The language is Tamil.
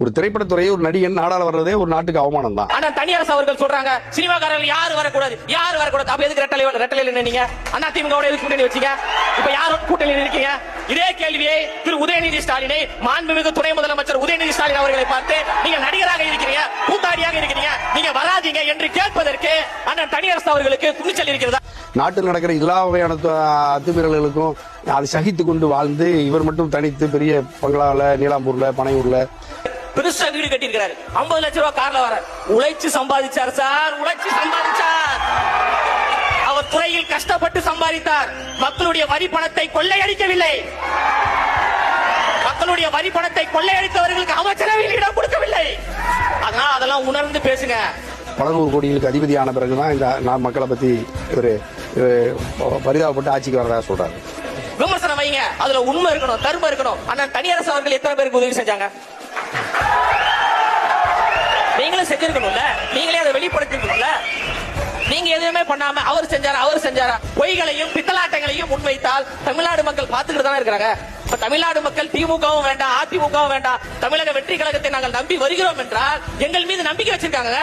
ஒரு திரைப்படத்துறையை ஒரு நடிகன் நாடாள வர்றதே ஒரு நாட்டுக்கு அவமானம் தான். ஆனா தனியார் அவர்கள் சொல்றாங்க சினிமாக்காரர்கள் யாரு வரக்கூடாது. அப்ப எதுக்கு ரெட்டலையில நின்னீங்க? அண்ணா திமுக எதுக்கு கூட்டணி வச்சீங்க? இப்ப யாரும் கூட்டணி இருக்கீங்க? இதே கேள்வியை திரு உதயநிதி ஸ்டாலினை மாண்புமிகு துணை முதலமைச்சர் உதயநிதி ஸ்டாலின் அவர்களை பார்த்து நீங்க நடிகராக இருக்கிறீங்க, கூத்தாடியாக இருக்கிறீங்க, நீங்க வராதீங்க என்று கேட்பதற்கு அண்ணன் தனியார் அவர்களுக்கு துணிச்சல் இருக்கிறதா? நாட்டில் நடக்கிற எல்லா வகையான அத்துமீறல்களுக்கும் அதை சகித்து கொண்டு வாழ்ந்து இவர் மட்டும் தனித்து பெரிய பங்களாவில் நீலாம்பூர்ல பனையூர்ல பெருசா வீடு கட்டியிருக்கிறாரு. 50 லட்சம் ரூபாய் கார்ல வர உழைச்சு சம்பாதிச்சார் சார், உழைச்சு சம்பாதிச்சார். அவர் துறையில் கஷ்டப்பட்டு சம்பாதித்தார். மக்களுடைய வரி பணத்தை கொள்ளையடிக்கவில்லை. மக்களுடைய வரி பணத்தை கொள்ளையடித்தவர்களுக்கு அமைச்சரவையில் இடம் கொடுக்கவில்லை. அதனால அதெல்லாம் உணர்ந்து பேசுங்க. பல நூறு கோடிகளுக்கு அதிபதியான பிறகுதான் இந்த மக்களை பத்தி இவரு பரிதாபப்பட்டு ஆட்சிக்கு வர்றதா சொல்றாரு. விமர்சனம் வைங்க, அதுல உண்மை இருக்கணும், தர்மம் இருக்கணும். ஆனா தனியார் அவர்கள் எத்தனை பேருக்கு உதவி செஞ்சாங்க? நீங்களும் செஞ்சிருக்கணும்ல, நீங்களே அதை வெளிப்படுத்திருக்கணும்ல. நீங்க எதுவுமே பண்ணாம அவர் செஞ்சாரா பொய்களையும் பித்தலாட்டங்களையும் முன்வைத்தால் தமிழ்நாடு மக்கள் பார்த்துக்கிட்டு தானே இருக்கிறாங்க. இப்ப தமிழ்நாடு மக்கள் திமுகவும் வேண்டாம், அதிமுகவும் வேண்டாம், தமிழக வெற்றி கழகத்தை நாங்கள் நம்பி வருகிறோம் என்றால் எங்கள் மீது நம்பிக்கை வச்சிருக்காங்க.